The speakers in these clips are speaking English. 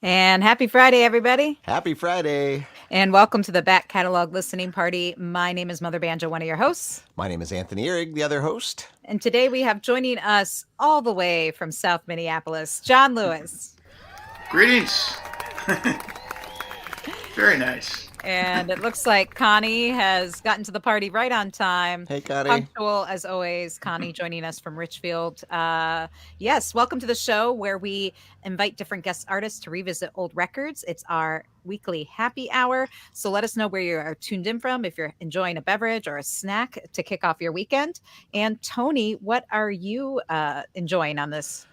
And happy Friday, everybody. Happy Friday. And welcome to the back catalog listening party. My name is Mother Banjo, one of your hosts. My name is Anthony Ihrig, the other host. And today we have joining us all the way from South Minneapolis, John Lewis. Greetings. Very nice. And it looks like Connie has gotten to the party right on time. Hey, Connie. Punctual as always. Connie joining us from Richfield. Yes, welcome to the show where we invite different guest artists to revisit old records. It's our weekly happy hour. So let us know where you are tuned in from, if you're enjoying a beverage or a snack to kick off your weekend. And Tony, what are you enjoying on this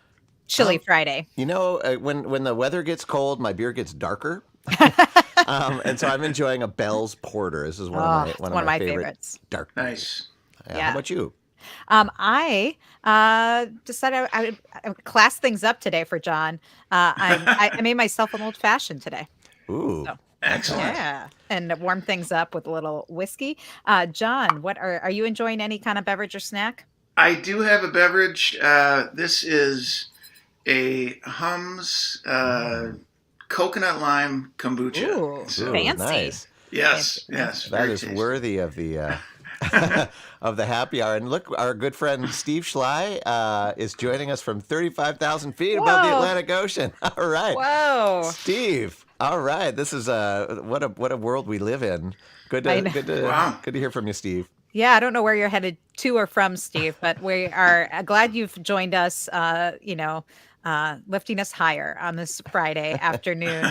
chilly Friday? You know, when the weather gets cold, my beer gets darker. And so I'm enjoying a Bell's Porter. This is one of my favorites. Dark. Nice. Yeah. How about you? I decided I would class things up today for John. I made myself an old fashioned today. Ooh. So, excellent. Yeah, and warm things up with a little whiskey. John, what are you enjoying? Any kind of beverage or snack? I do have a beverage. This is a Hum's coconut lime kombucha. Ooh, fancy. Nice. Yes. That is tasty. Worthy of the of the happy hour. And look, our good friend Steve Schley is joining us from 35,000 feet above the Atlantic Ocean. All right. Whoa. Steve. All right. This is what a world we live in. Good to hear from you, Steve. Yeah, I don't know where you're headed to or from, Steve, but we are glad you've joined us, lifting us higher on this Friday afternoon.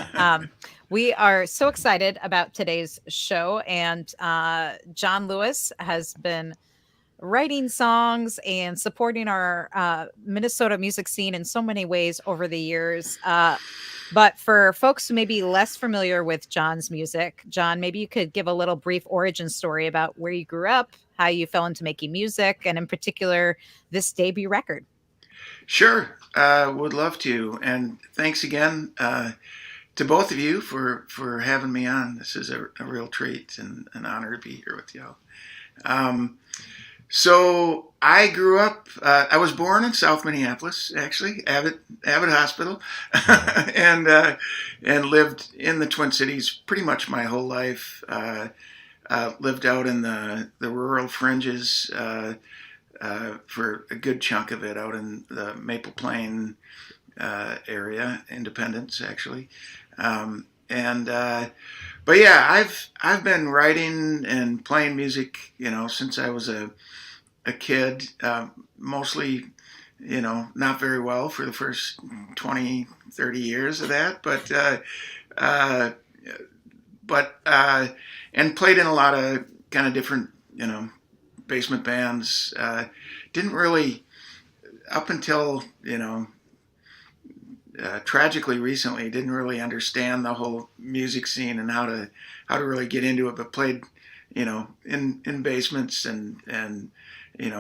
We are so excited about today's show, and John Lewis has been writing songs and supporting our Minnesota music scene in so many ways over the years. But for folks who may be less familiar with John's music, John, maybe you could give a little brief origin story about where you grew up, how you fell into making music, and in particular, this debut record. Sure. Would love to. And thanks again to both of you for having me on. This is a real treat and an honor to be here with y'all. So I grew up, I was born in South Minneapolis, actually, Abbott Hospital, and lived in the Twin Cities pretty much my whole life. Lived out in the rural fringes for a good chunk of it, out in the Maple Plain area, Independence, actually. But yeah, I've been writing and playing music, since I was a kid, mostly, not very well for the first 20, 30 years of that, and played in a lot of kind of different, basement bands. Didn't really, up until, tragically recently, didn't really understand the whole music scene and how to really get into it, but played, in basements and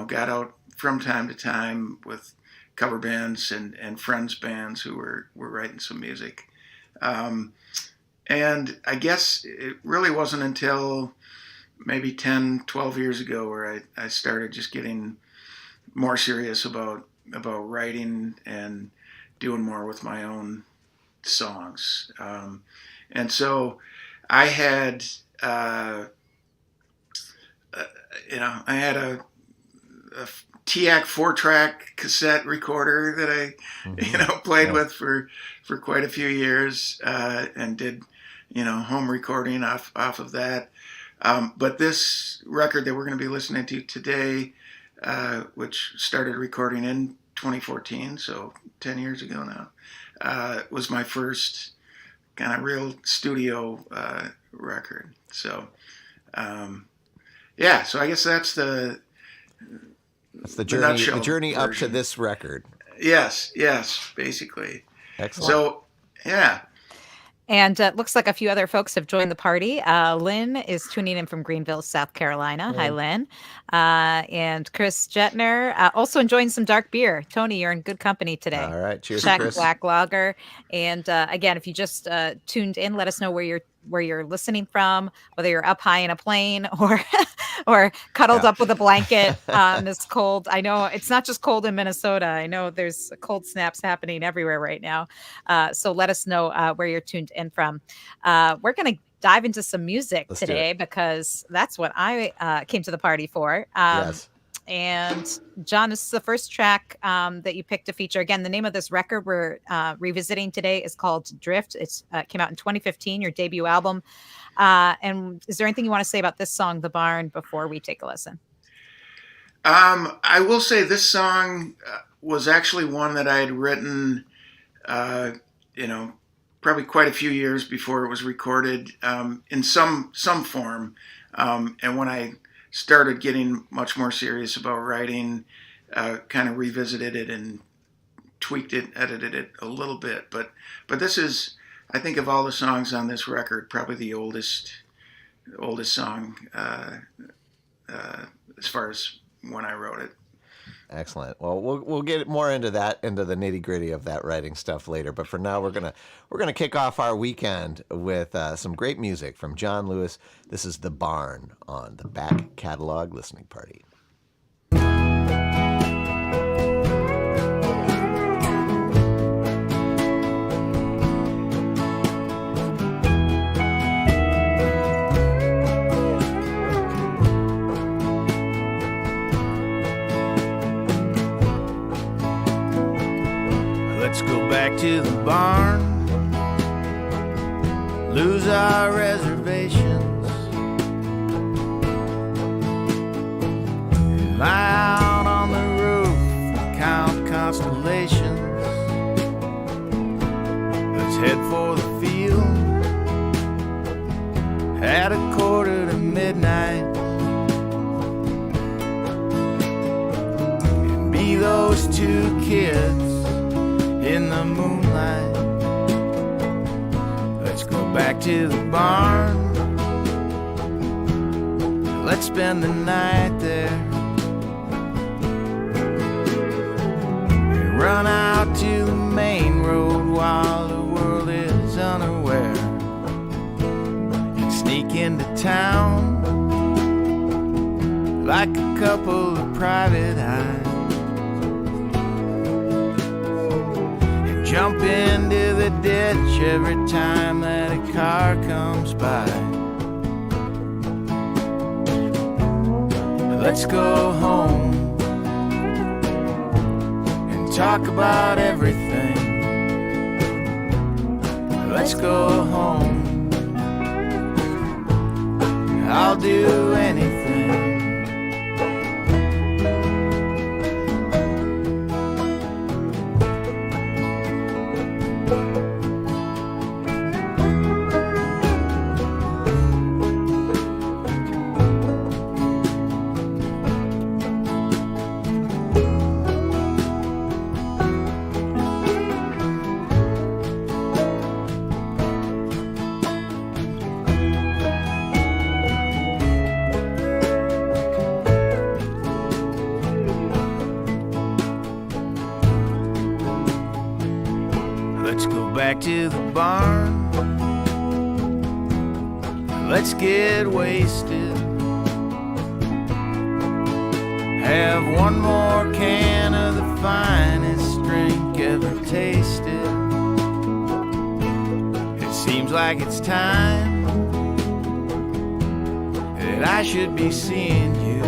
got out from time to time with cover bands and friends' bands who were writing some music. And I guess it really wasn't until maybe 10, 12 years ago where I started just getting more serious about writing and doing more with my own songs. And so I had, I had a TAC 4-track cassette recorder that I, played with for quite a few years, and did, home recording off of that. But this record that we're going to be listening to today, which started recording in 2014, so 10 years ago now, was my first kind of real studio record. So, so I guess that's the journey. The journey up to this record. Yes, basically. Excellent. So, yeah. And it looks like a few other folks have joined the party. Lynn is tuning in from Greenville, South Carolina. Hi, Lynn. And Chris Jetner also enjoying some dark beer. Tony, you're in good company today. All right. Cheers, Czech Chris. Black Lager. And again, if you just tuned in, let us know where you're where you're listening from, whether you're up high in a plane or cuddled up with a blanket on this cold. I know it's not just cold in Minnesota. I know there's cold snaps happening everywhere right now. So let us know where you're tuned in from. We're going to dive into some music today because that's what I came to the party for. Yes. And John, this is the first track that you picked to feature. Again, the name of this record we're revisiting today is called Drift. It came out in 2015, your debut album. And is there anything you want to say about this song, The Barn, before we take a listen? I will say this song was actually one that I had written, probably quite a few years before it was recorded in some form. And when I started getting much more serious about writing, kind of revisited it and tweaked it, edited it a little bit. But this is, I think, of all the songs on this record, probably the oldest song as far as when I wrote it. Excellent. Well, we'll get more into the nitty gritty of that writing stuff later. But for now, we're gonna kick off our weekend with some great music from John Lewis. This is The Barn on the Back Catalog Listening Party. Let's go back to the barn, lose our reservations, lie out on the roof, count constellations. Let's head for the field at 1:45 and be those two kids in the moonlight. Let's go back to the barn, let's spend the night there and run out to the main road while the world is unaware and sneak into town like a couple of private eyes. Jump into the ditch every time that a car comes by. Let's go home and talk about everything. Let's go home, I'll do anything. To the barn, let's get wasted, have one more can of the finest drink ever tasted. It seems like it's time that I should be seeing you,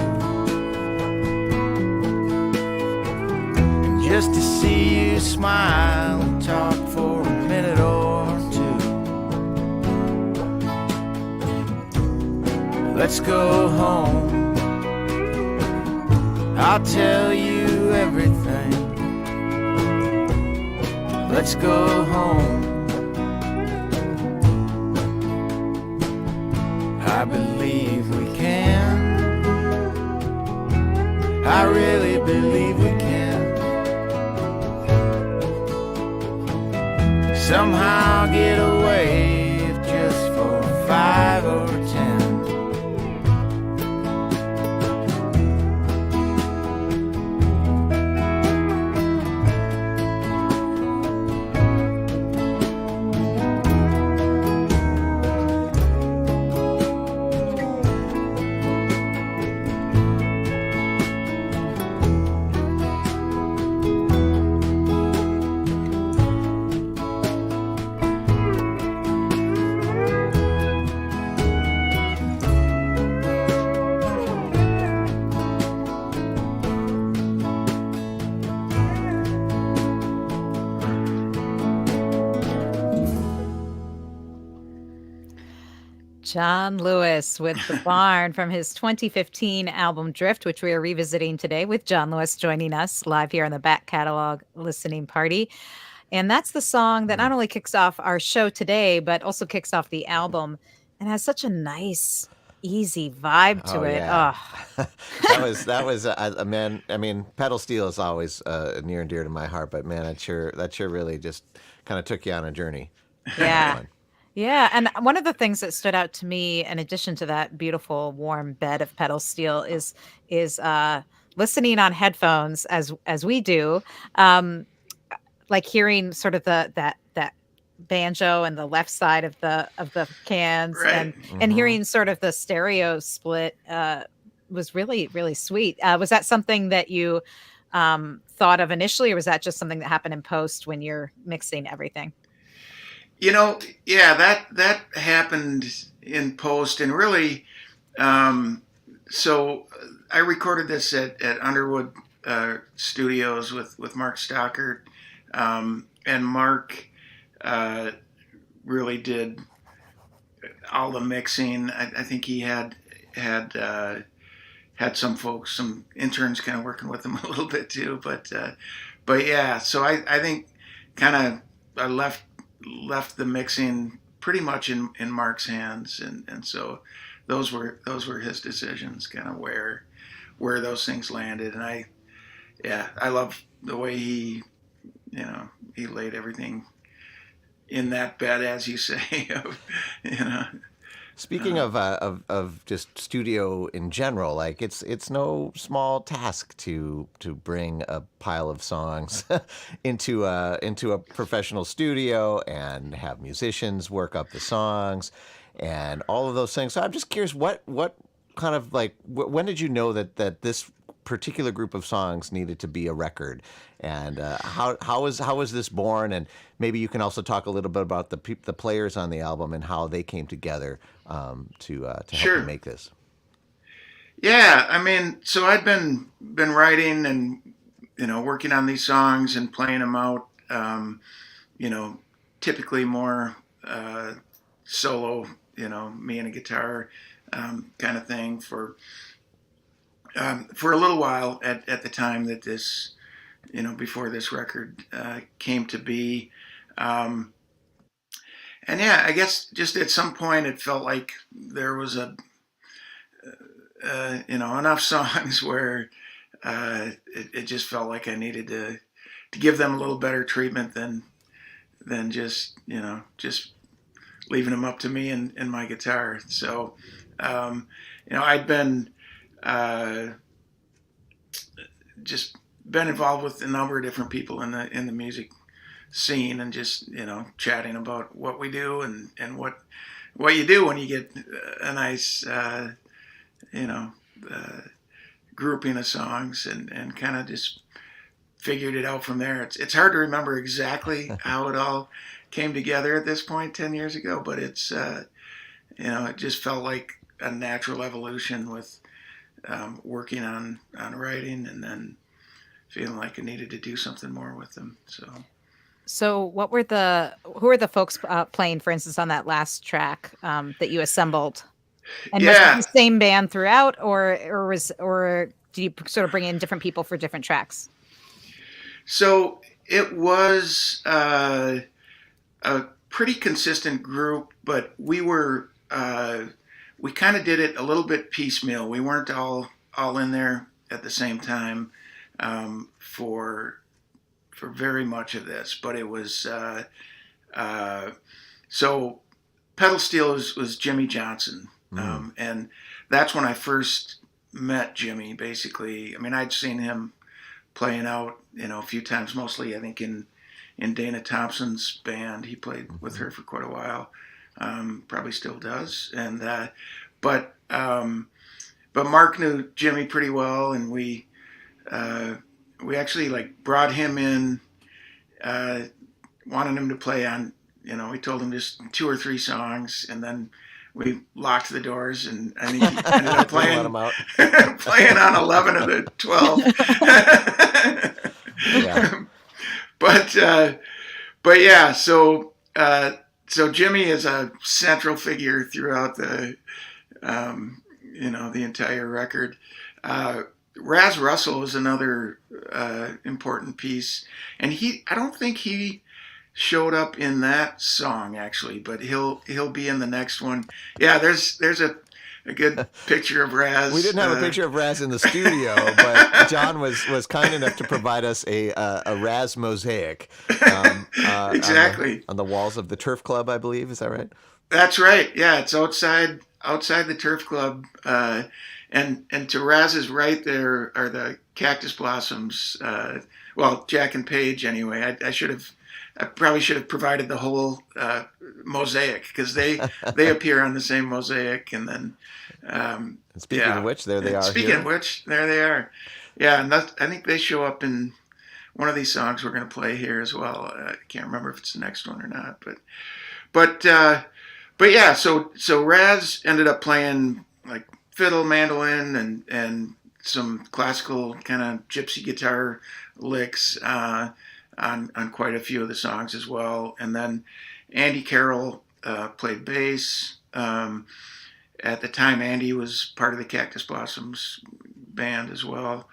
and just to see you smile and talk for a minute or two. Let's go home, I'll tell you everything. Let's go home, I believe we can, I really believe we can. Somehow get away if just for 5 or 10. John Lewis with The Barn from his 2015 album Drift, which we are revisiting today with John Lewis joining us live here on the back catalog listening party. And that's the song that not only kicks off our show today, but also kicks off the album and has such a nice, easy vibe to Oh it. yeah, Oh, that was a man. I mean, pedal steel is always near and dear to my heart, but man, that sure really just kind of took you on a journey. That yeah. one. Yeah, and one of the things that stood out to me, in addition to that beautiful warm bed of pedal steel, is listening on headphones as we do, um, like hearing sort of that banjo and the left side of the cans, Right. and hearing sort of the stereo split was really really sweet. Was that something that you thought of initially, or was that just something that happened in post when you're mixing everything? Yeah, that happened in post, and really, um, so I recorded this at Underwood Studios with Mark Stockert, and Mark uh, really did all the mixing. I think he had some folks, some interns, kind of working with him a little bit too. But yeah, so I think kind of I left the mixing pretty much in Mark's hands, and so those were his decisions, kind of where those things landed. And I love the way he laid everything in that bed, as you say. you know Speaking of just studio in general, like it's no small task to bring a pile of songs into a professional studio and have musicians work up the songs and all of those things. So I'm just curious, what kind of like when did you know that this particular group of songs needed to be a record, and how was this born? And maybe you can also talk a little bit about the players on the album and how they came together to help Sure. you make this. Yeah, I mean, so I'd been writing and working on these songs and playing them out. You know, typically more solo. Me and a guitar kind of thing for a little while at the time that this, before this record came to be. And yeah, I guess just at some point it felt like there was enough songs where it just felt like I needed to give them a little better treatment than just leaving them up to me and my guitar. So, I'd been just been involved with a number of different people in the music scene, and just chatting about what we do and what you do when you get a nice grouping of songs, and kind of just figured it out from there. It's hard to remember exactly how it all came together at this point 10 years ago, but it's it just felt like a natural evolution with working on writing, and then feeling like I needed to do something more with them. So, who were the folks playing, for instance, on that last track that you assembled? And was it Yeah, the same band throughout, or do you sort of bring in different people for different tracks? so it was a pretty consistent group, but we kind of did it a little bit piecemeal. We weren't all in there at the same time for very much of this, but it was so pedal steel was Jimmy Johnson, and that's when I first met Jimmy. Basically, I mean, I'd seen him playing out a few times, mostly I think in Dana Thompson's band. He played with her for quite a while, probably still does, and but Mark knew Jimmy pretty well, and we actually like brought him in, wanted him to play on, we told him just 2 or 3 songs, and then we locked the doors, and I think he ended up Let playing 'em out. playing on 11 of the 12. Yeah. but yeah, so so Jimmy is a central figure throughout the entire record. Raz Russell is another important piece, and I don't think he showed up in that song actually, but he'll be in the next one. Yeah, there's a good picture of Raz. We didn't have a picture of Raz in the studio, but John was kind enough to provide us a Raz mosaic. Exactly. On the walls of the Turf Club, I believe. Is that right? That's right. Yeah, it's outside the Turf Club, and to Raz's right there are the cactus blossoms. Well, Jack and Paige anyway. I probably should have provided the whole mosaic because they appear on the same mosaic, and then. And speaking of which, there they are. Speaking of which, there they are. Yeah, and I think they show up in one of these songs we're going to play here as well. I can't remember if it's the next one or not, but yeah. So Raz ended up playing like fiddle, mandolin, and some classical kind of gypsy guitar licks on quite a few of the songs as well. And then Andy Carroll played bass. At the time, Andy was part of the Cactus Blossoms band as well.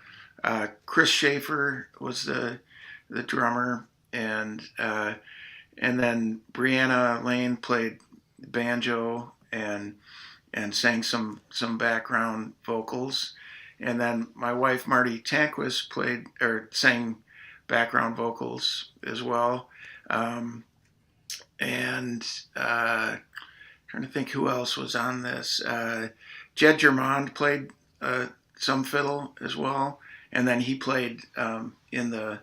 Chris Schaefer was the drummer, and then Brianna Lane played banjo and sang some background vocals, and then my wife Marty Tanquist sang background vocals as well, and trying to think who else was on this. Jed Germond played some fiddle as well, and then he played at the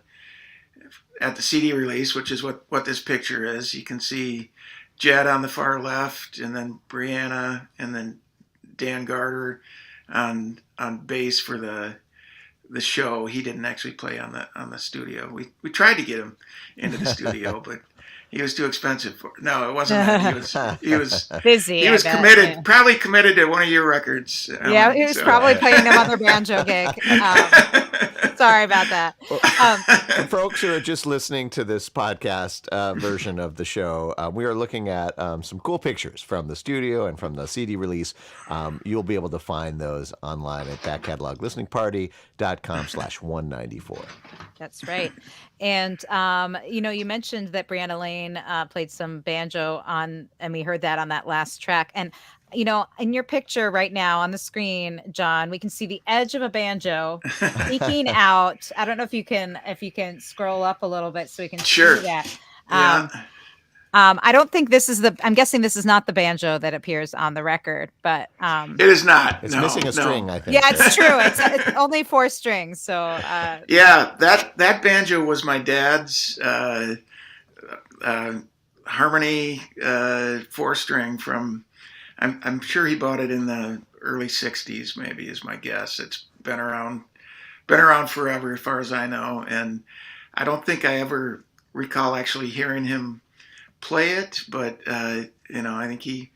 CD release, which is what this picture is. You can see Jed on the far left, and then Brianna, and then Dan Garter on bass for the show. He didn't actually play on the studio. We tried to get him into the studio, but he was too expensive no, it wasn't that. He was busy. He was committed, probably committed to one of your records. Yeah, he was probably playing another banjo gig. Sorry about that. For folks who are just listening to this podcast version of the show, we are looking at some cool pictures from the studio and from the CD release. You'll be able to find those online at backcataloglisteningparty.com/194. That's right. And, you mentioned that Brianna Lane played some banjo and we heard that on that last track. And, in your picture right now on the screen, John, we can see the edge of a banjo peeking out. I don't know if you can scroll up a little bit so we can see that. Yeah. I don't think I'm guessing this is not the banjo that appears on the record, but it is not. It's missing a string, I think. Yeah, it's true. It's only 4 strings. So yeah, that banjo was my dad's harmony 4-string from. I'm sure he bought it in the early '60s, maybe is my guess. It's been around forever, as far as I know, and I don't think I ever recall actually hearing him play it, but I think he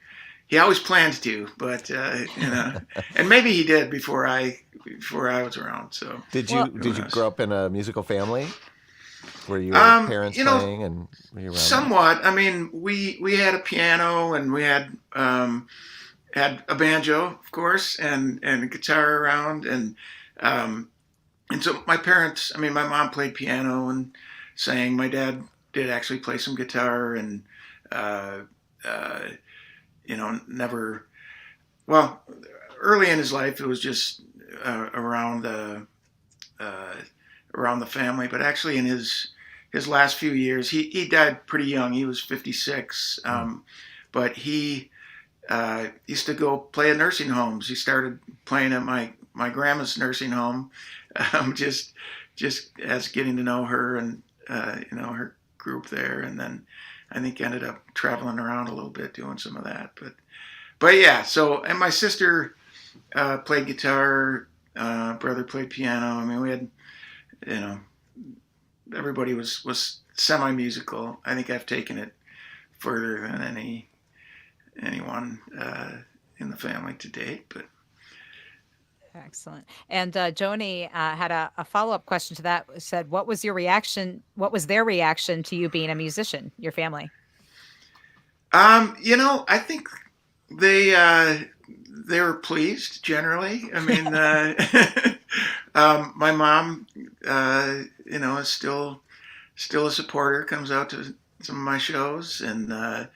always planned to, but and maybe he did before I was around. So did you grow up in a musical family? Were your parents playing and were you around? Somewhat. I mean, we had a piano and we had a banjo, of course, and a guitar around, and so my parents. I mean, my mom played piano and sang. My dad did actually play some guitar, and never. Well, early in his life, it was just around the family, but actually in his last few years, he died pretty young. He was 56, but he used to go play at nursing homes. He started playing at my grandma's nursing home, just as getting to know her and her group there, and then I think ended up traveling around a little bit doing some of that. But yeah. So, and my sister played guitar. Brother played piano. I mean, we had. Everybody was semi-musical. I think I've taken it further than anyone in the family to date. But excellent. And Joni had a follow-up question to that. Said, "What was your reaction? What was their reaction to you being a musician? Your family?" I think they were pleased generally. I mean, my mom, is still a supporter. Comes out to some of my shows and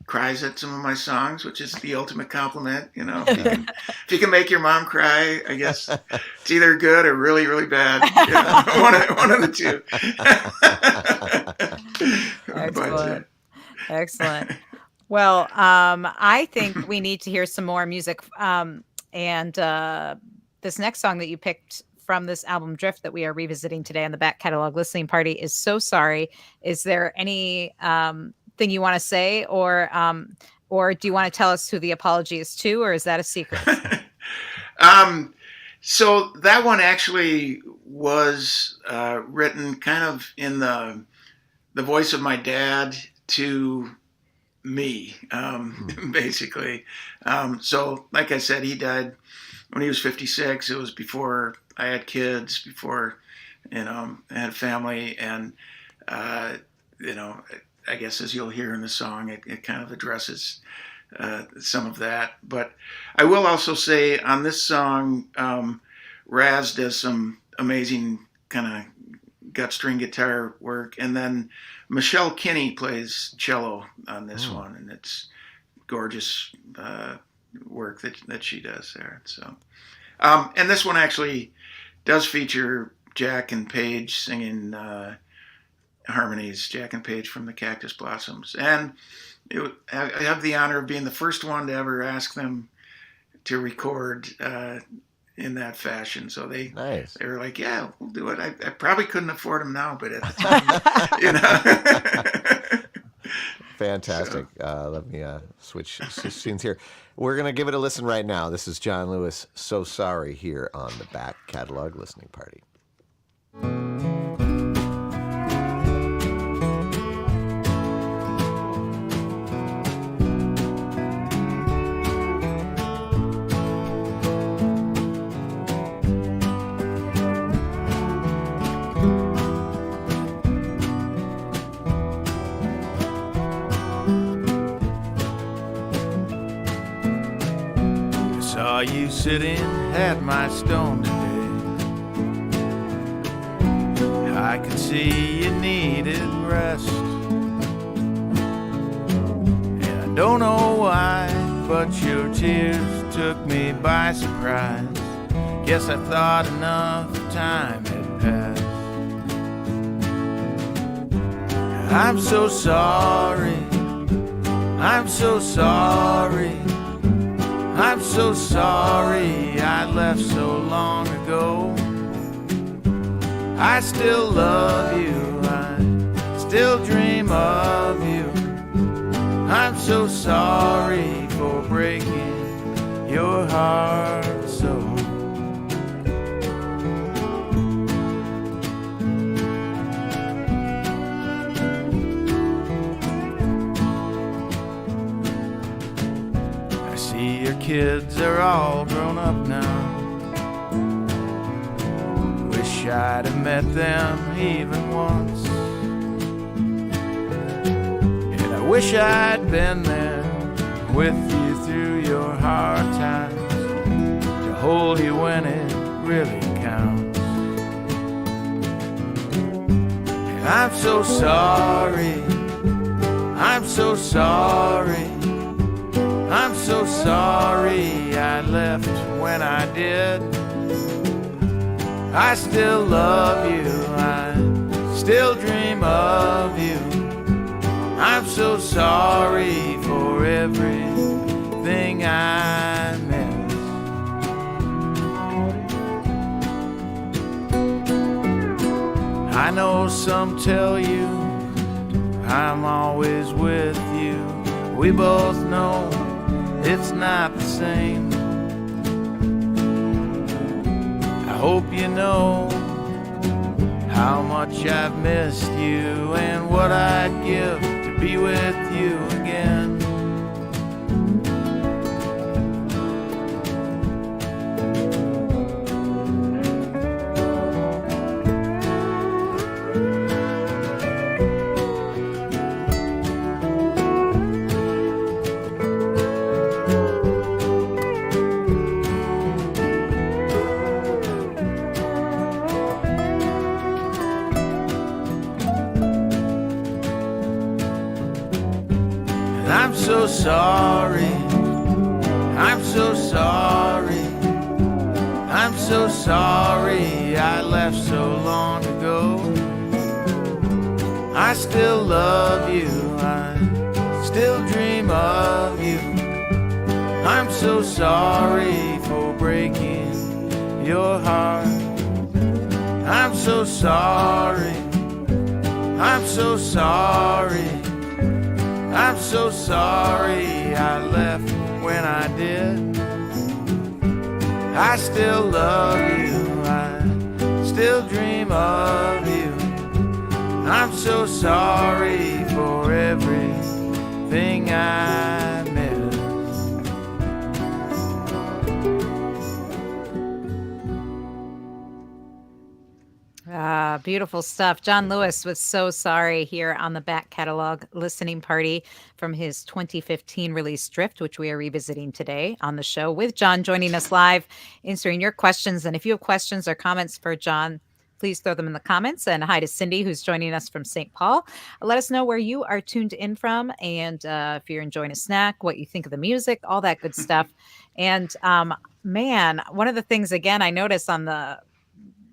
cries at some of my songs, which is the ultimate compliment. If you can make your mom cry, I guess it's either good or really, really bad. One of the two. Excellent. Excellent. Well, I think we need to hear some more music. And this next song that you picked from this album Drift that we are revisiting today on the back catalog listening party is So Sorry. Is there any thing you want to say, or do you want to tell us who the apology is to, or is that a secret? So that one actually was written kind of in the voice of my dad to me, basically. So like I said, he died when he was 56. It was before I had kids, before, I had a family. And, I guess as you'll hear in the song, it kind of addresses some of that. But I will also say on this song, Raz does some amazing kind of gut string guitar work. And then Michelle Kinney plays cello on this one. And it's gorgeous work that she does there. So, and this one actually does feature Jack and Paige singing harmonies, Jack and Paige from the Cactus Blossoms. And I have the honor of being the first one to ever ask them to record in that fashion. So they were like, yeah, we'll do it. I probably couldn't afford them now, but at the time, Fantastic. Let me switch scenes here. We're going to give it a listen right now. This is John Lewis, So Sorry, here on the Back Catalog Listening Party. Saw you sitting at my stone today. I could see you needed rest, and I don't know why, but your tears took me by surprise. Guess I thought enough time had passed. I'm so sorry, I'm so sorry, I'm so sorry I left so long ago. I still love you, I still dream of you. I'm so sorry for breaking your heart so. Your kids are all grown up now. Wish I'd have met them even once. And I wish I'd been there with you through your hard times, to hold you when it really counts. And I'm so sorry, I'm so sorry, I'm so sorry I left when I did. I still love you, I still dream of you. I'm so sorry for everything I miss. I know some tell you I'm always with you. We both know it's not the same. I hope you know how much I've missed you and what I'd give to be with you again. sorry. I'm so sorry. I'm so sorry I left so long ago. I still love you. I still dream of you. I'm so sorry for breaking your heart. I'm so sorry. I'm so sorry. I'm so sorry I left when I did. I still love you. I still dream of you. I'm so sorry for everything I missed. Beautiful stuff. John Lewis was So Sorry here on the back catalog listening party from his 2015 release Drift, which we are revisiting today on the show with John joining us live, answering your questions. And if you have questions or comments for John, please throw them in the comments. And hi to Cindy, who's joining us from St. Paul. Let us know where you are tuned in from, and if you're enjoying a snack, what you think of the music, all that good stuff. And man, one of the things, again, I noticed on the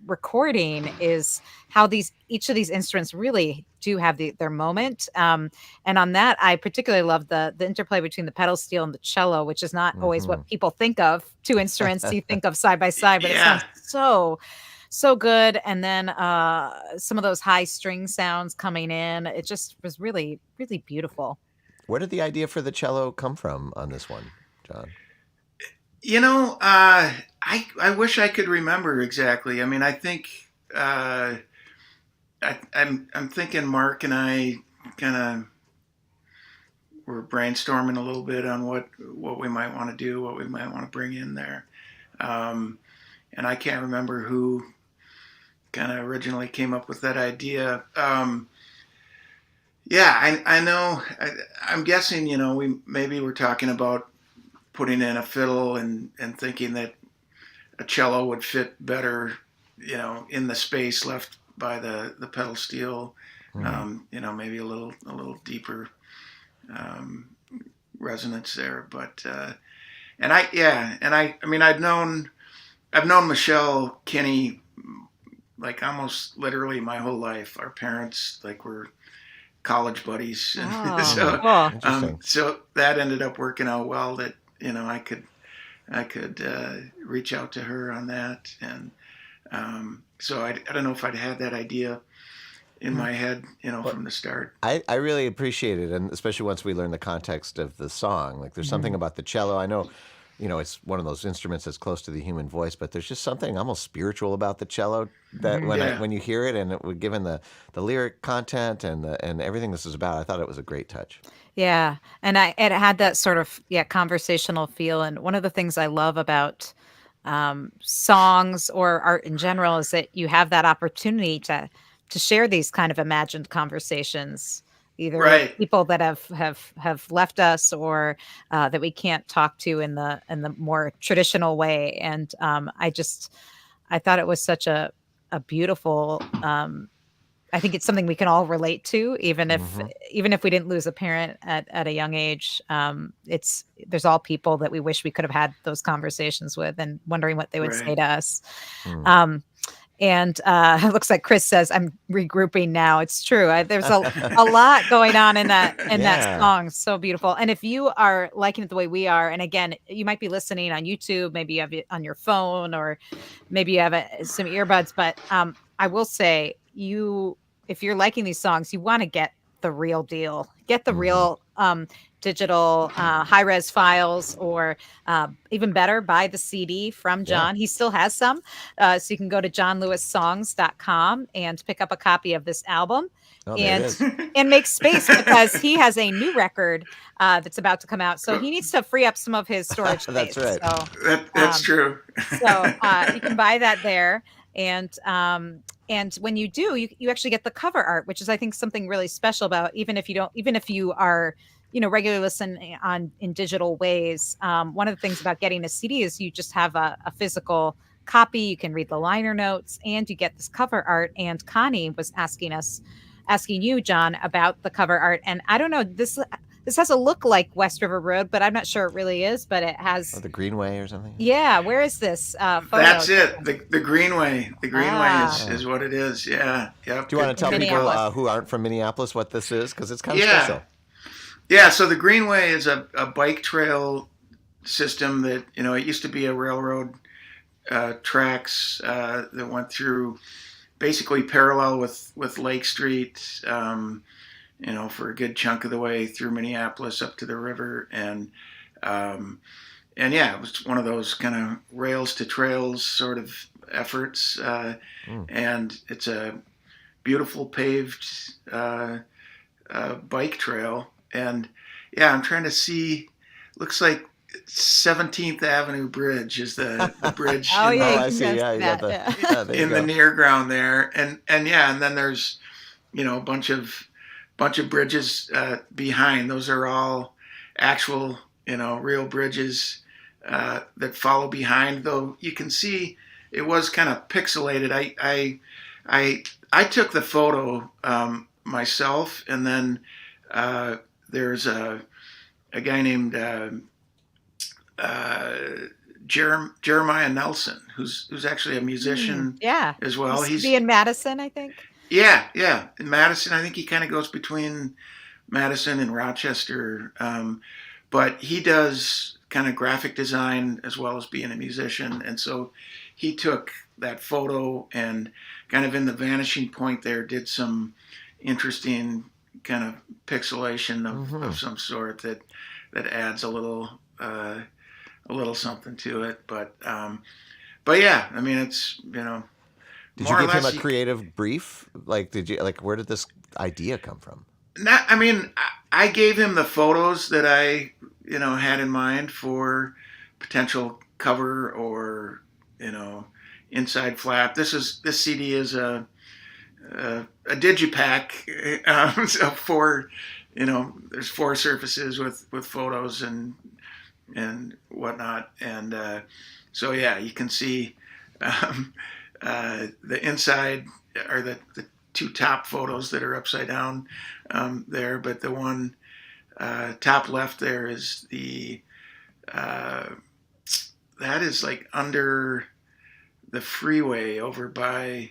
recording is how each of these instruments really do have their moment. And on that, I particularly love the interplay between the pedal steel and the cello, which is not always what people think of. Two instruments you think of side by side, but it sounds so good. And then some of those high string sounds coming in, it just was really, really beautiful. Where did the idea for the cello come from on this one, John? You know, I wish I could remember exactly. I mean, I think I'm thinking Mark and I kind of were brainstorming a little bit on what we might want to do, what we might want to bring in there, and I can't remember who kind of originally came up with that idea. Yeah, I know. I'm guessing. You know, maybe we're talking about putting in a fiddle and thinking that a cello would fit better, you know, in the space left by the pedal steel. You know, maybe a little deeper resonance there. But I mean, I've known Michelle Kinney like almost literally my whole life. Our parents were college buddies, and so that ended up working out well. That, you know, I could reach out to her on that, and so I don't know if I'd had that idea in my head, you know, from the start. I really appreciate it, and especially once we learn the context of the song. Like, there's something about the cello. I know, you know, it's one of those instruments that's close to the human voice, but there's just something almost spiritual about the cello that when you hear it, and given the lyric content and everything this is about, I thought it was a great touch. Yeah. And it had that sort of, conversational feel. And one of the things I love about songs or art in general is that you have that opportunity to share these kind of imagined conversations, either with people that have left us or that we can't talk to in the more traditional way. And I thought it was such a beautiful, I think it's something we can all relate to, even if we didn't lose a parent at a young age. There's all people that we wish we could have had those conversations with, and wondering what they would say to us. And it looks like Chris says, "I'm regrouping now." It's true. There's a lot going on in that song. So beautiful. And if you are liking it the way we are, and again, you might be listening on YouTube, maybe you have it on your phone, or maybe you have some earbuds. But I will say, if you're liking these songs, you want to get the real deal. Get the real digital high-res files, or even better, buy the CD from John. He still has some. So you can go to johnlewissongs.com and pick up a copy of this album. And make space, because he has a new record that's about to come out. So he needs to free up some of his storage space. That's right. So, that's true. So you can buy that there. And when you do, you actually get the cover art, which is, I think, something really special about, even if you are, regularly listening in digital ways. One of the things about getting a CD is you just have a physical copy. You can read the liner notes, and you get this cover art. And Connie was asking you, John, about the cover art. And I don't know, this has a look like West River Road, but I'm not sure it really is. But it Or has, the Greenway or something? yeah. Where is this photo? That's it. The Greenway. The Greenway Ah, is what it is. Yeah. Yep. Do you want to in tell people Minneapolis. who aren't from Minneapolis what this is? Because it's kind of Yeah. special. Yeah. So the Greenway is a bike trail system that, it used to be a railroad tracks that went through basically parallel with Lake Street, for a good chunk of the way through Minneapolis up to the river. And yeah, it was one of those kind of rails to trails sort of efforts. And it's a beautiful paved bike trail. And yeah, I'm trying to see, looks like 17th Avenue Bridge is the bridge Oh in, yeah, Oh, you I can see. go Yeah, see you got that. the. Yeah. Yeah, there you in the go. near ground there. And yeah, and then there's, a bunch of bridges behind. Those are all actual, real bridges that follow behind. Though you can see it was kind of pixelated. I took the photo myself, and then there's a guy named Jeremiah Nelson, who's actually a musician Yeah. as well. Used to He's be in Madison, I think. yeah. In Madison, I think he kind of goes between Madison and Rochester, but he does kind of graphic design as well as being a musician, and so he took that photo and kind of in the vanishing point there did some interesting kind of pixelation of some sort that adds a little something to it. But yeah, I mean, it's Did more you or give him less a creative brief? Like, where did this idea come from? not. I mean, I gave him the photos that I had in mind for potential cover or inside flap. This CD is a digipack, so there's 4 surfaces with photos and whatnot, and so yeah, you can see the inside are the 2 top photos that are upside down there, but the one top left there is that is like under the freeway over by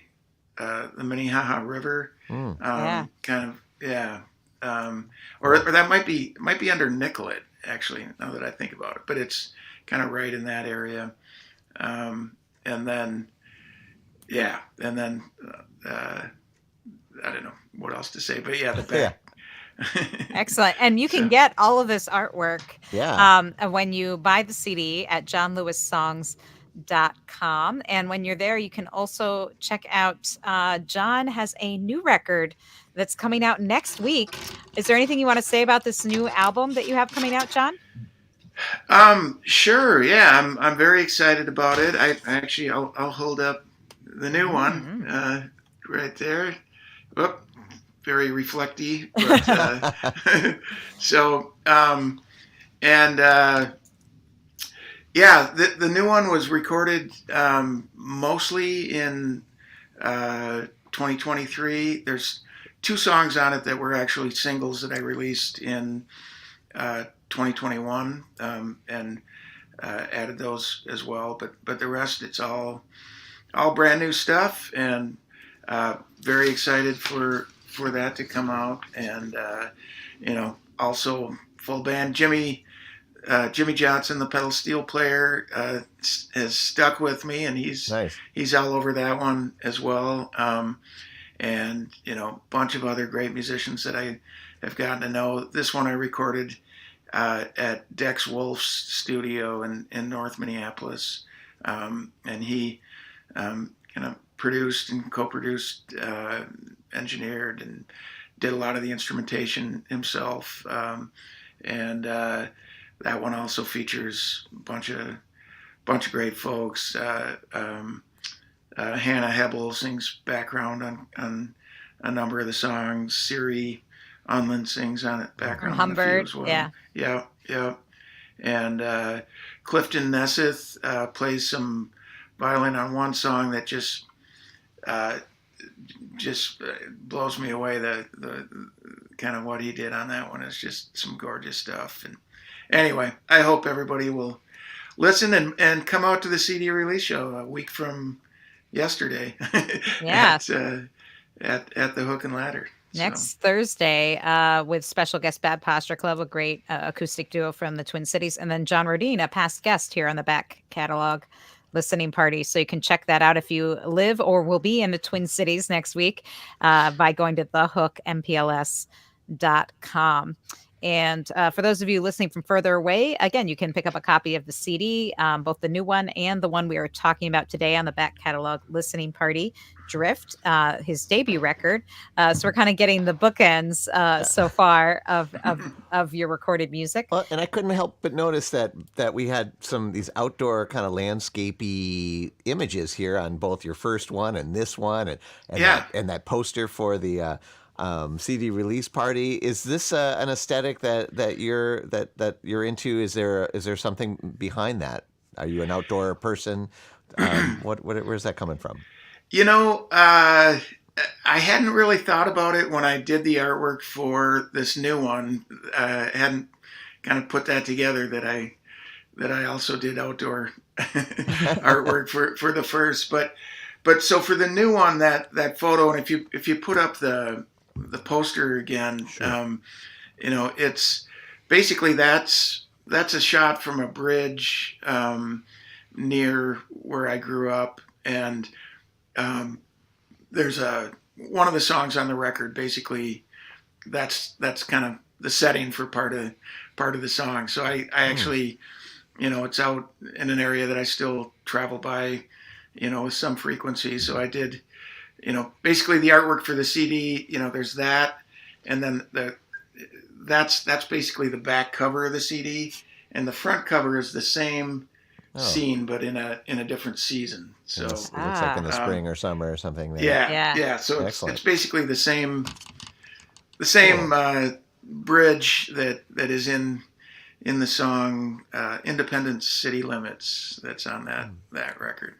the Minnehaha River. Yeah. Kind of, yeah. Or that might be under Nicollet, actually, now that I think about it. But it's kind of right in that area. And then I don't know what else to say, but yeah, the back. Excellent. And you can get all of this artwork Yeah. when you buy the CD at johnlewissongs.com. And when you're there, you can also check out John has a new record that's coming out next week. Is there anything you want to say about this new album that you have coming out, John? Sure. Yeah, I'm very excited about it. I'll hold up the new one right there. Whoop. Very reflecty, but so yeah, the new one was recorded mostly in 2023. There's 2 songs on it that were actually singles that I released in 2021 and added those as well. But the rest, it's all brand new stuff, and very excited for that to come out. And also full band. Jimmy Johnson, the pedal steel player, has stuck with me, and he's Nice. He's all over that one as well. And a bunch of other great musicians that I have gotten to know. This one I recorded at Dex Wolf's studio in North Minneapolis, and he kind of produced and co-produced, engineered, and did a lot of the instrumentation himself. And that one also features a bunch of great folks. Hannah Hebel sings background on a number of the songs. Siri Unland sings on it background on a few Humbert, as well. yeah. Yeah. And Clifton Nesseth plays some violin on one song that just just blows me away. The kind of what he did on that one is just some gorgeous stuff. And anyway, I hope everybody will listen and come out to the CD release show a week from yesterday. Yeah. at the Hook and Ladder. Next Thursday, with special guest Bad Posture Club, a great acoustic duo from the Twin Cities, and then John Rodine, a past guest here on the back catalog listening party. So you can check that out if you live or will be in the Twin Cities next week by going to thehookmpls.com. And for those of you listening from further away, again, you can pick up a copy of the CD, both the new one and the one we are talking about today on the back catalog listening party, Drift, his debut record. So we're kind of getting the bookends so far of your recorded music. Well, and I couldn't help but notice that we had these outdoor kind of landscapey images here on both your first one and this one, and that poster for the CD release party. Is this an aesthetic that you're into? Is there something behind that? Are you an outdoor person? Where's that coming from? I hadn't really thought about it when I did the artwork for this new one. I hadn't kind of put that together that I also did outdoor artwork for the first. But so for the new one, that photo, and if you put up the poster again, sure. It's basically that's a shot from a bridge near where I grew up, and there's one of the songs on the record. Basically, that's kind of the setting for part of the song. So I actually, it's out in an area that I still travel by, with some frequency. So I did. Basically the artwork for the CD, there's that, and then that's basically the back cover of the CD, and the front cover is the same scene but in a different season. So it looks like in the spring or summer or something. There. Yeah. So it's basically the same bridge that is in the song "Independence City Limits" that's on that record.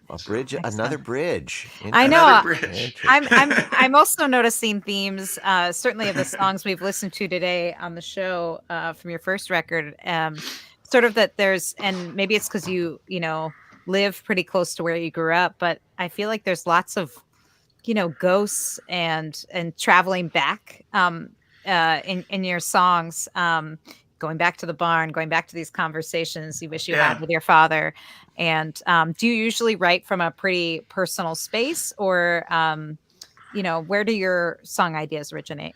Another bridge. I know. Another bridge. I'm also noticing themes, certainly of the songs we've listened to today on the show from your first record. Sort of that there's, and maybe it's because you live pretty close to where you grew up, but I feel like there's lots of ghosts and traveling back in your songs. Going back to the barn, going back to these conversations you wish you had with your father. And do you usually write from a pretty personal space, or, where do your song ideas originate?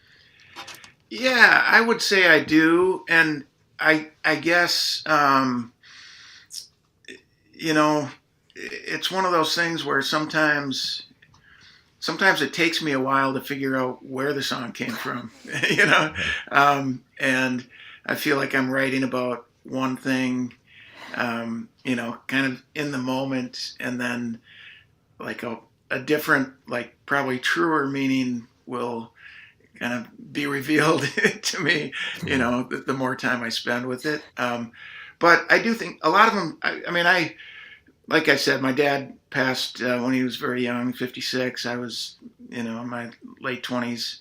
Yeah, I would say I do. And I guess, it's one of those things where sometimes it takes me a while to figure out where the song came from, and I feel like I'm writing about one thing, kind of in the moment, and then like a different, like probably truer meaning will kind of be revealed to me, the more time I spend with it. But I do think a lot of them, like I said, my dad passed when he was very young, 56. I was, in my late 20s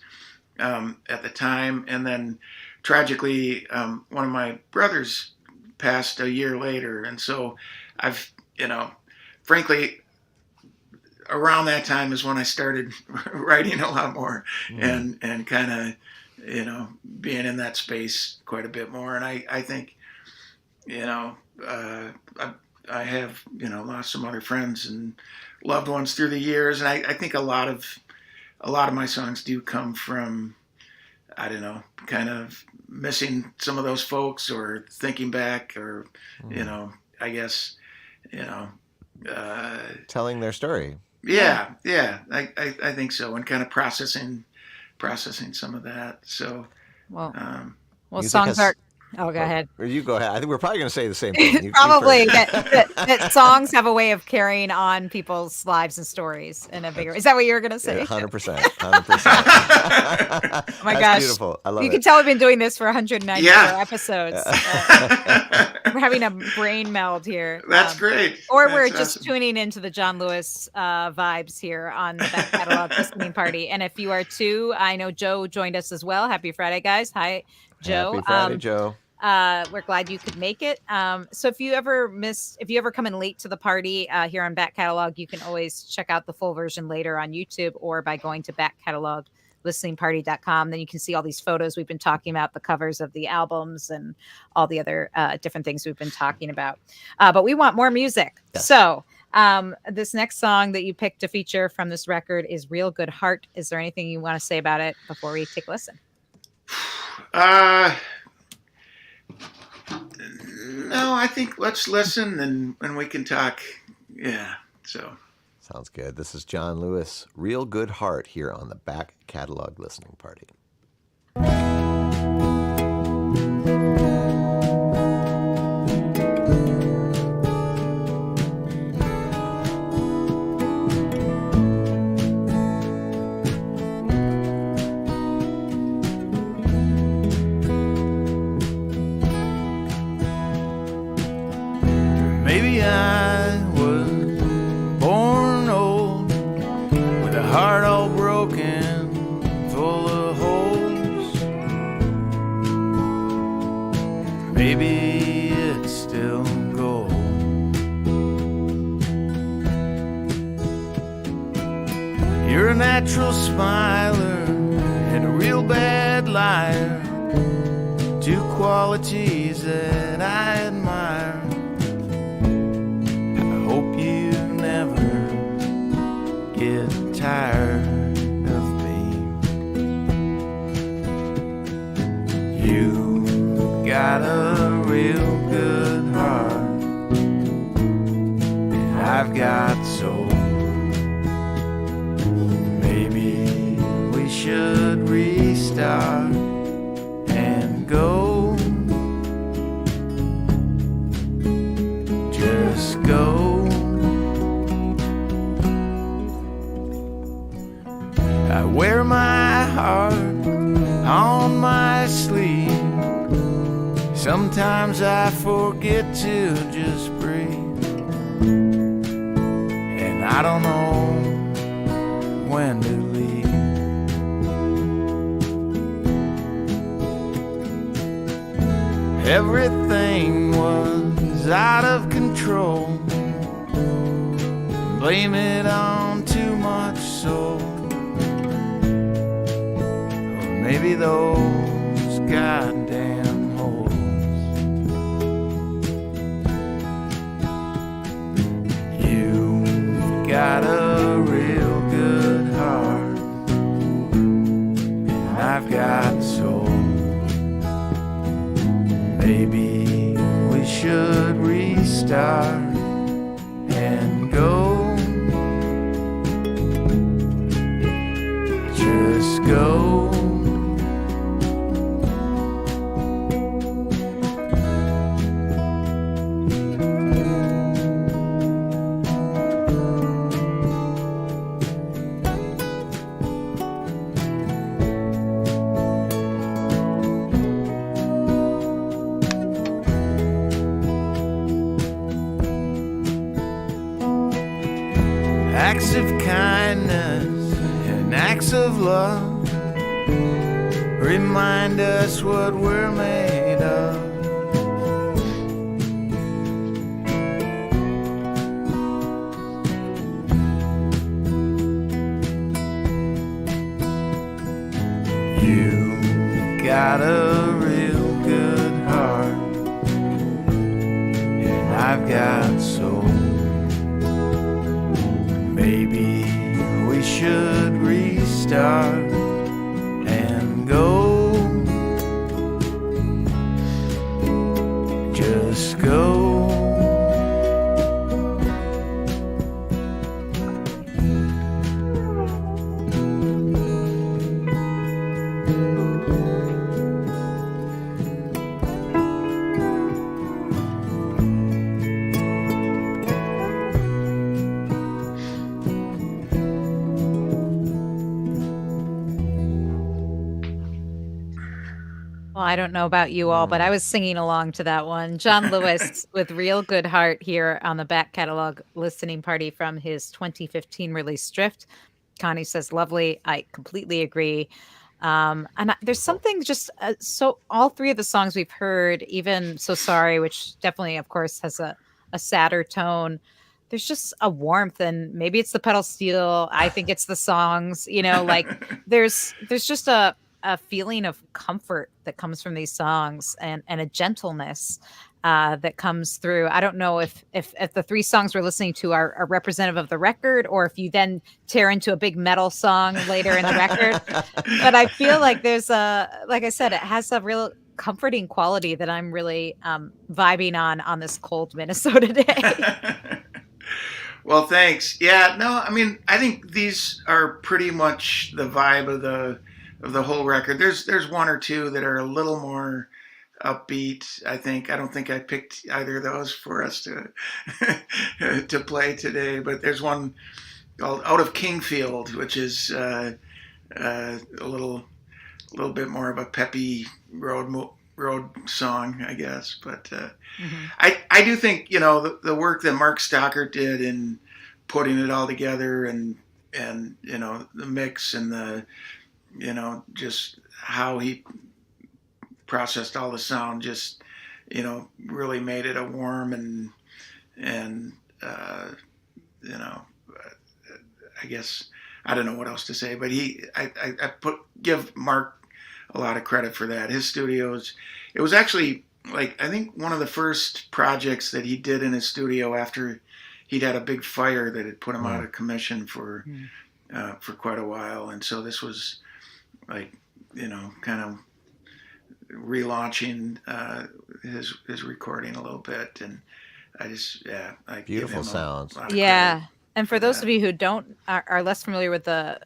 at the time. And then tragically, one of my brothers passed a year later. And so I've, frankly, around that time is when I started writing a lot more and kind of, being in that space quite a bit more. And I think, I have, lost some other friends and loved ones through the years. And I think a lot of my songs do come from, I don't know, kind of missing some of those folks or thinking back or, I guess, telling their story. Yeah. I think so. And kind of processing some of that. So, songs are. Oh, go ahead. Or you go ahead. I think we're probably going to say the same thing. Probably that songs have a way of carrying on people's lives and stories in a bigger. Is that what you were going to say? 100%. Oh my That's gosh, beautiful. I love it. You can tell we've been doing this for 194 episodes. We're having a brain meld here. That's great. Or That's we're just awesome. tuning into the John Lewis vibes here on the Back Catalog Listening Party. And if you are too, I know Joe joined us as well. Happy Friday, guys. Hi, Joe. Happy Friday, Joe. We're glad you could make it. So if you ever come in late to the party here on Back Catalog, you can always check out the full version later on YouTube or by going to backcatalog.listeningparty.com. Then you can see all these photos we've been talking about, the covers of the albums and all the other different things we've been talking about. But we want more music. Yes. So this next song that you picked to feature from this record is Real Good Heart. Is there anything you want to say about it before we take a listen? No, I think let's listen and we can talk. Yeah, so. Sounds good. This is John Lewis, Real Good Heart, here on the Back Catalog Listening Party. Maybe I was born old with a heart all broken, full of holes. Maybe it's still gold. You're a natural smiler and a real bad liar, two qualities that I admire. Hope you never get tired of me. You got a real good heart, and I've got soul. Maybe we should restart and go. Just go. I wear my heart on my sleeve. Sometimes I forget to just breathe, and I don't know when to leave. Everything was out of control. Blame it on too much soul. Maybe those goddamn holes. You've got a real good heart, and I've got soul. Maybe we should restart and go. Just go. Acts of kindness and acts of love remind us what we're made of. You got a real good heart, and I've got soul. Maybe we should restart and go. Just go. I don't know about you all, but I was singing along to that one. John Lewis with Real Good Heart here on the back catalog listening party from his 2015 release Drift. Connie says, lovely. I completely agree. There's something just so all three of the songs we've heard, even So Sorry, which definitely, of course, has a sadder tone. There's just a warmth, and maybe it's the pedal steel. I think it's the songs, like there's just a feeling of comfort that comes from these songs and a gentleness that comes through. I don't know if the three songs we're listening to are representative of the record, or if you then tear into a big metal song later in the record. But I feel like there's like I said, it has a real comforting quality that I'm really vibing on this cold Minnesota day. Well, thanks. Yeah, no, I mean, I think these are pretty much the vibe of the whole record. There's one or two that are a little more upbeat. I don't think I picked either of those for us to to play today. But there's one called "Out of Kingfield," which is a little bit more of a peppy road song, I guess. But I do think the work that Mark Stockert did in putting it all together and the mix and the just how he processed all the sound just really made it a warm and I guess I don't know what else to say, but I give Mark a lot of credit for that. His studios, it was actually like I think one of the first projects that he did in his studio after he'd had a big fire that had put him out of commission for quite a while, and so this was like kind of relaunching his recording a little bit, and I beautiful give him sounds. A lot of Yeah. credit. And for those of you who are less familiar with the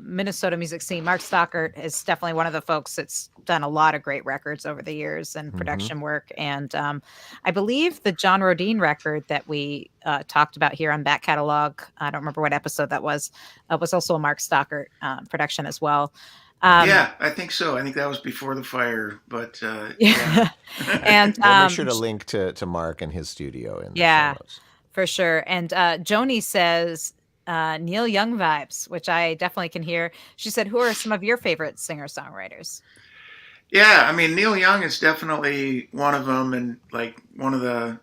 Minnesota music scene, Mark Stockert is definitely one of the folks that's done a lot of great records over the years and production work. And I believe the John Rodine record that we talked about here on Back Catalog, I don't remember what episode that was also a Mark Stockert production as well. Yeah, I think so. I think that was before the fire, but yeah. And We'll make sure to link to Mark and his studio in the show notes. For sure. And Joni says Neil Young vibes, which I definitely can hear. She said, who are some of your favorite singer-songwriters? Yeah, I mean, Neil Young is definitely one of them, and like one of the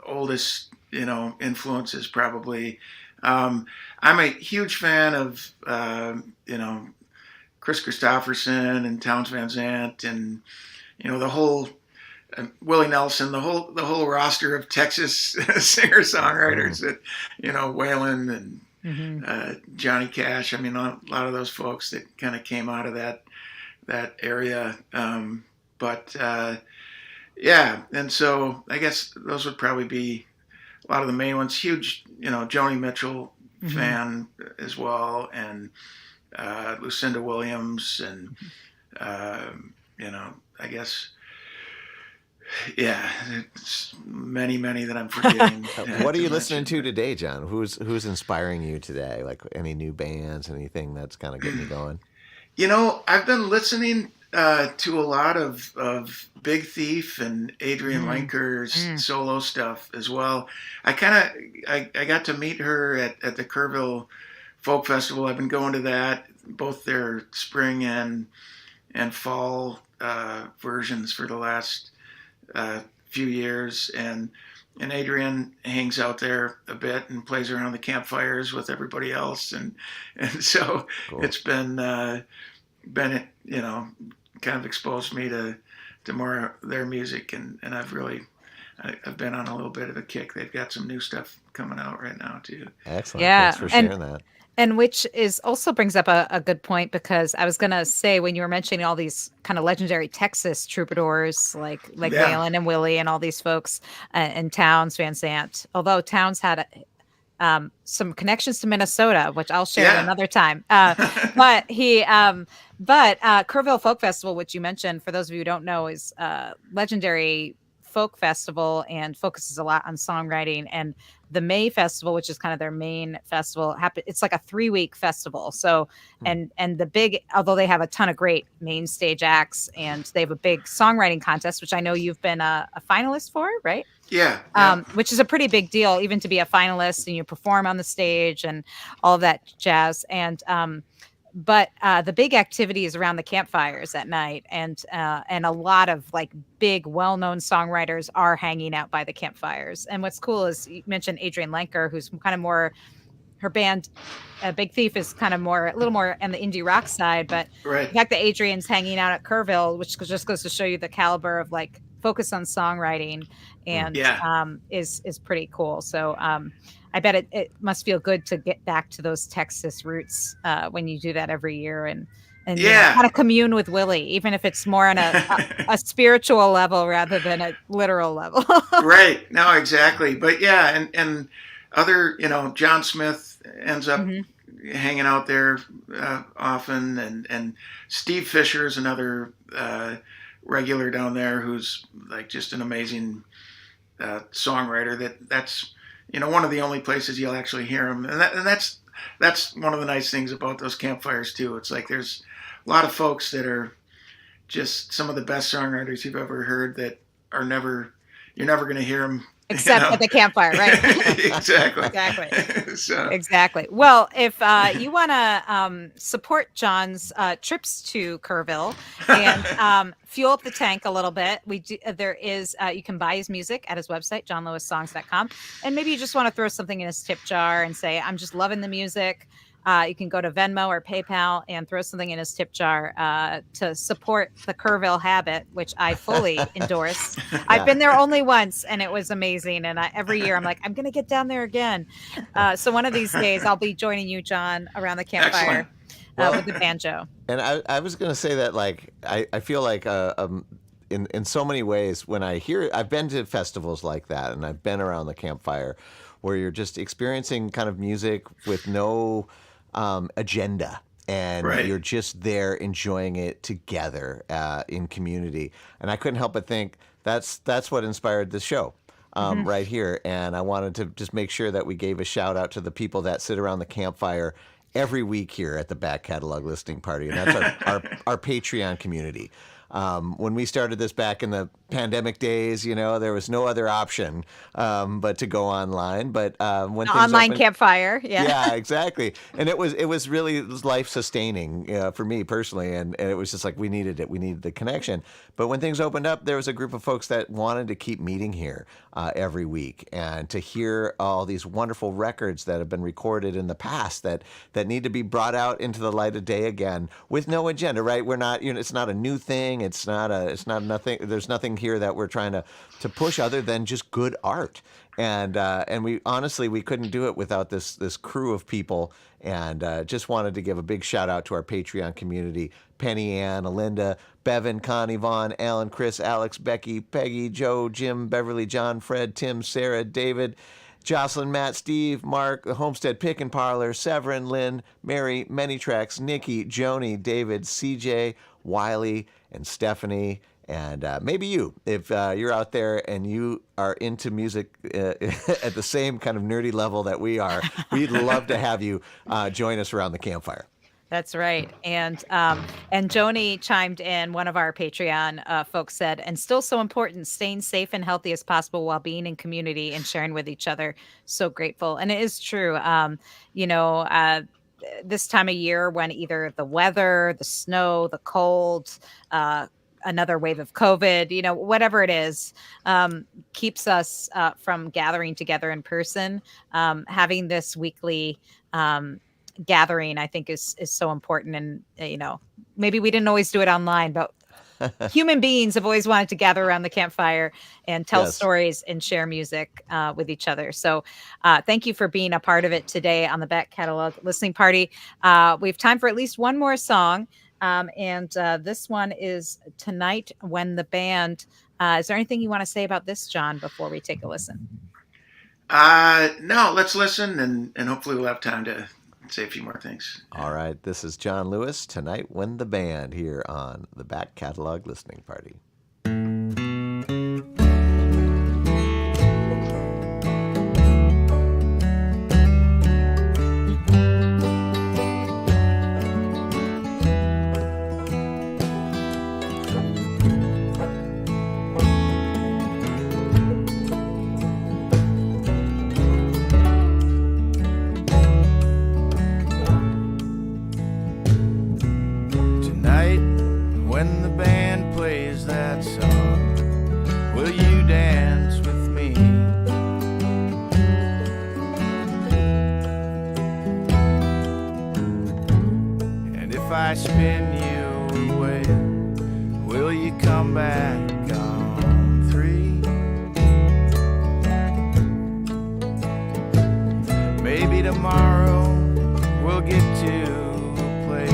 oldest, influences probably. I'm a huge fan of, Chris Christopherson and Townes Van Zandt and, the whole Willie Nelson, the whole roster of Texas singer-songwriters that, Waylon and Johnny Cash. I mean, a lot of those folks that kind of came out of that area. And so I guess those would probably be a lot of the main ones. Huge, Joni Mitchell fan as well, and Lucinda Williams, and I guess. Yeah, it's many that I'm forgetting. What are you listening to today, John? Who's inspiring you today? Like any new bands, anything that's kind of getting you going? I've been listening to a lot of Big Thief and Adrian Lenker's solo stuff as well. I got to meet her at the Kerrville Folk Festival. I've been going to that, both their spring and fall versions for the last few years, and Adrian hangs out there a bit and plays around the campfires with everybody else, and so cool. It's been kind of exposed me to more of their music, and I've been on a little bit of a kick. They've got some new stuff coming out right now too. Excellent. Yeah, thanks for sharing that. And which also brings up a good point, because I was going to say, when you were mentioning all these kind of legendary Texas troubadours like Waylon and Willie and all these folks, and Townes Van Zandt, although Townes had some connections to Minnesota, which I'll share at another time. But Kerrville Folk Festival, which you mentioned, for those of you who don't know, is legendary folk festival and focuses a lot on songwriting. And the May Festival, which is kind of their main festival, it's like a 3-week festival. So, and the big, although they have a ton of great main stage acts, and they have a big songwriting contest, which I know you've been a finalist for, right? Yeah. Which is a pretty big deal, even to be a finalist and you perform on the stage and all of that jazz. And but the big activity is around the campfires at night, and a lot of like big, well-known songwriters are hanging out by the campfires. And what's cool is you mentioned Adrienne Lenker, who's kind of more, her band, Big Thief, is kind of more, a little more on the indie rock side. But Right. the fact that Adrienne's hanging out at Kerrville, which just goes to show you the caliber of like focus on songwriting, and is pretty cool. So I bet it must feel good to get back to those Texas roots when you do that every year, and you know, kind of commune with Willie, even if it's more on a spiritual level rather than a literal level. Right. No, exactly. But yeah, and other, you know, John Smith ends up hanging out there often, and Steve Fisher is another regular down there who's like just an amazing songwriter. That's, you know, one of the only places you'll actually hear him, and that's one of the nice things about those campfires too. It's like there's a lot of folks that are just some of the best songwriters you've ever heard that are you're never going to hear them except at the campfire, right? Exactly. Exactly. Well, if you want to support John's trips to Kerrville and fuel up the tank a little bit, there is you can buy his music at his website, johnlewissongs.com, and maybe you just want to throw something in his tip jar and say, I'm just loving the music. You can go to Venmo or PayPal and throw something in his tip jar to support the Kerrville habit, which I fully endorse. I've been there only once, and it was amazing. And every year I'm like, I'm going to get down there again. So one of these days I'll be joining you, John, around the campfire with the banjo. And I was going to say that, like, I feel like in so many ways when I hear, I've been to festivals like that, and I've been around the campfire where you're just experiencing kind of music with no agenda, and you're just there enjoying it together in community. And I couldn't help but think that's what inspired this show right here. And I wanted to just make sure that we gave a shout out to the people that sit around the campfire every week here at the Back Catalog Listening Party, and that's our Patreon community. When we started this back in the pandemic days, you know, there was no other option but to go online. But when things online opened, campfire, yeah, exactly. And it was really life sustaining for me personally, and it was just like we needed it. We needed the connection. But when things opened up, there was a group of folks that wanted to keep meeting here every week, and to hear all these wonderful records that have been recorded in the past that need to be brought out into the light of day again with no agenda. Right? We're not, you know, it's not a new thing. It's not nothing. There's nothing here that we're trying to push other than just good art. And we honestly, we couldn't do it without this crew of people. And just wanted to give a big shout out to our Patreon community: Penny Ann, Alinda, Bevan, Connie, Vaughn, Alan, Chris, Alex, Becky, Peggy, Joe, Jim, Beverly, John, Fred, Tim, Sarah, David, Jocelyn, Matt, Steve, Mark, the Homestead Pick and Parlor, Severin, Lynn, Mary, Many Tracks, Nikki, Joni, David, CJ, Wiley, and Stephanie. And maybe you, if you're out there and you are into music at the same kind of nerdy level that we are, we'd love to have you join us around the campfire. That's right. And Joni chimed in, one of our Patreon folks said, and still so important, staying safe and healthy as possible while being in community and sharing with each other. So grateful. And it is true. You know, this time of year when either the weather, the snow, the cold, another wave of COVID, you know, whatever it is, keeps us from gathering together in person. Having this weekly gathering, I think, is so important. And, you know, maybe we didn't always do it online, but human beings have always wanted to gather around the campfire and tell stories and share music with each other. So thank you for being a part of it today on the Back Catalog Listening Party. We have time for at least one more song. And this one is Tonight When the Band. Is there anything you want to say about this, John, before we take a listen? No, let's listen, and hopefully we'll have time to say a few more things. All right. This is John Lewis, Tonight When the Band, here on the Back Catalog Listening Party. I spin you away, will you come back on 3? Maybe tomorrow we'll get to a place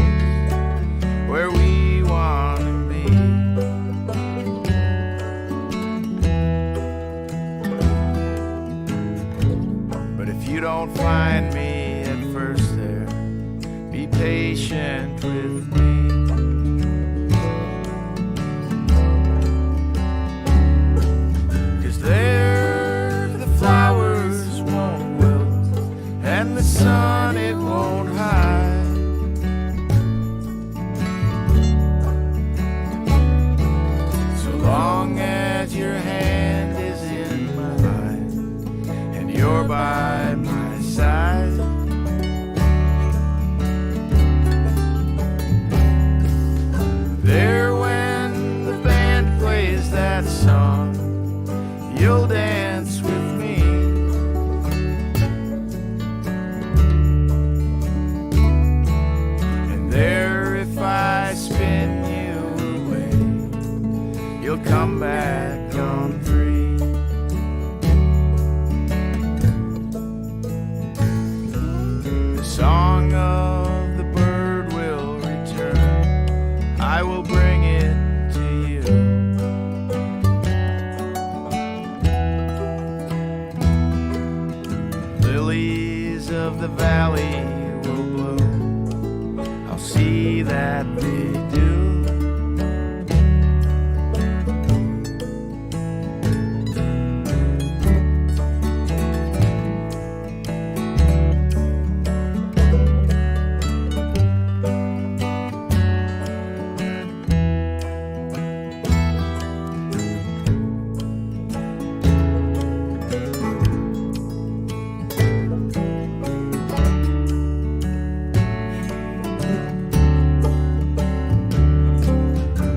where we want to be. But if you don't find me at first there, be patient with me. 'Cause there the flowers won't wilt, and the sun it won't hide. So long as your hand is in mine and you're by my side, there when the band plays that song, you'll dance with me. And there if I spin you away, you'll come back on 3. The song of the bird will return, I will bring it to you. Lilies of the valley will bloom, I'll see that they do.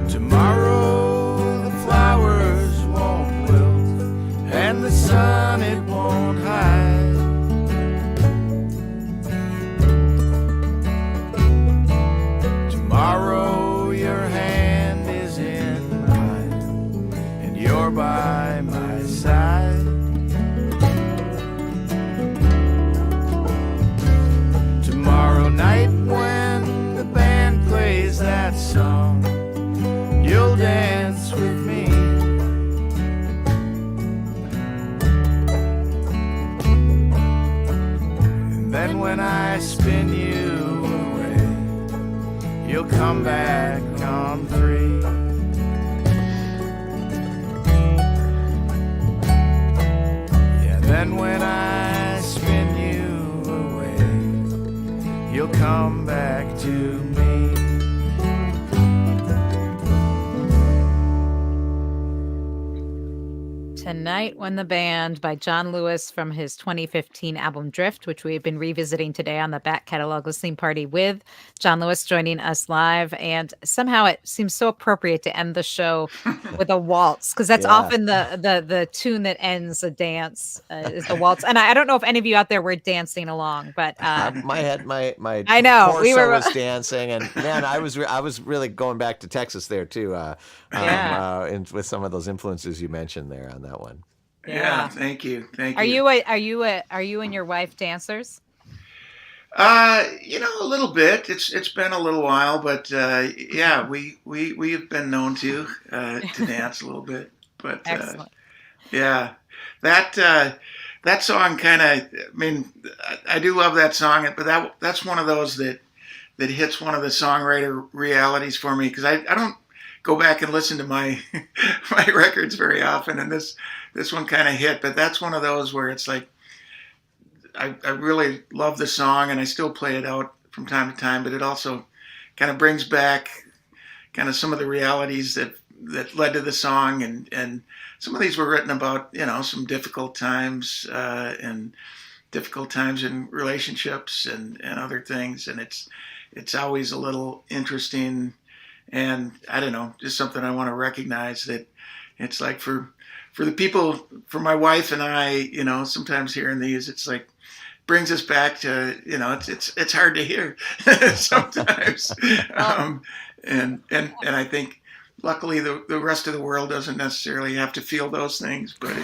Tomorrow the flowers won't wilt, and the sun it won't hide. Tomorrow your hand is in mine, and you're by my side. Tomorrow night when the band plays that song, you'll dance with me. And then when I spin you away, you'll come back on 3. Yeah, then when I spin you away, you'll come back to me. Tonight When the Band by John Lewis from his 2015 album Drift, which we've been revisiting today on the back catalog listening party with John Lewis joining us live. And somehow it seems so appropriate to end the show with a waltz, because that's Yeah. often the tune that ends a dance is the waltz. And I don't know if any of you out there were dancing along, but my I know, torso we were- was dancing, and man, I was really going back to Texas there too, with some of those influences you mentioned there on that one. Yeah, thank you. Are you and your wife dancers? A little bit. It's been a little while, but yeah, we have been known to dance a little bit. But Excellent. yeah, that song kind of. I mean, I do love that song, but that's one of those that hits one of the songwriter realities for me, because I don't go back and listen to my my records very often, and this one kind of hit. But that's one of those where it's like, I really love the song, and I still play it out from time to time, but it also kind of brings back kind of some of the realities that led to the song, and some of these were written about, some difficult times and difficult times in relationships and other things, and it's always a little interesting, and I don't know, just something I want to recognize, that it's like for the people, for my wife and I, sometimes hearing these, it's like brings us back to, it's hard to hear sometimes. And I think luckily the rest of the world doesn't necessarily have to feel those things, but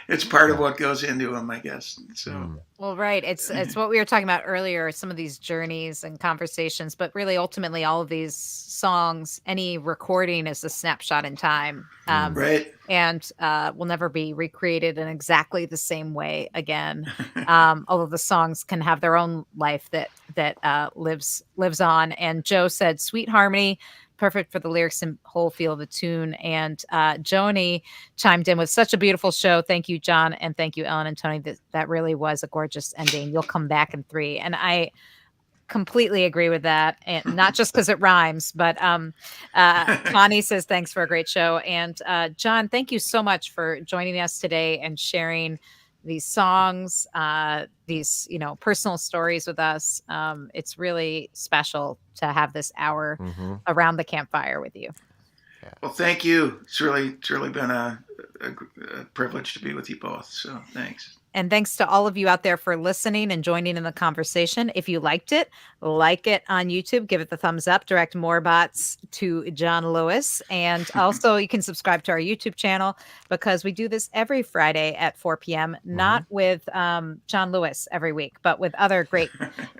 it's part of what goes into them, I guess. So. Well, right. It's what we were talking about earlier, some of these journeys and conversations, but really ultimately all of these songs, any recording is a snapshot in time. Right. And will never be recreated in exactly the same way again. Although the songs can have their own life that lives on. And Joe said, "Sweet harmony, perfect for the lyrics and whole feel of the tune." And Joni chimed in with, "Such a beautiful show. Thank you, John, and thank you, Ellen and Tony. That really was a gorgeous ending. You'll come back in 3." And I completely agree with that, and not just because it rhymes, but Connie says thanks for a great show. And John, thank you so much for joining us today and sharing these songs, these personal stories with us. It's really special to have this hour around the campfire with you. Well, thank you. It's really been a privilege to be with you both. So thanks. And thanks to all of you out there for listening and joining in the conversation. If you liked it, like it on YouTube, give it the thumbs up, direct more bots to John Lewis. And also you can subscribe to our YouTube channel, because we do this every Friday at 4 p.m., not with John Lewis every week, but with other great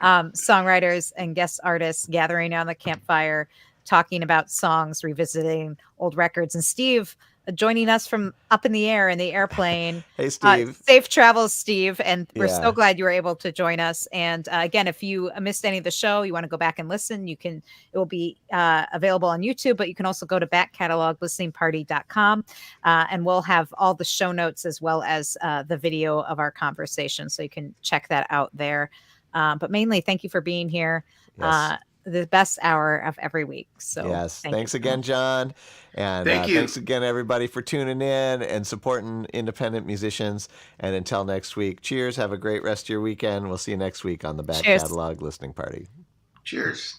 songwriters and guest artists gathering around the campfire, talking about songs, revisiting old records. And Steve joining us from up in the air in the airplane. Hey, Steve. Safe travels, Steve. And we're so glad you were able to join us. And again, if you missed any of the show, you want to go back and listen, it will be available on YouTube, but you can also go to backcatalog.listeningparty.com and we'll have all the show notes as well as the video of our conversation. So you can check that out there. But mainly, thank you for being here. Yes. The best hour of every week. So yes, thanks again, John. And thanks again, everybody, for tuning in and supporting independent musicians. And until next week, cheers. Have a great rest of your weekend. We'll see you next week on the Back Catalog Listening Party. Cheers.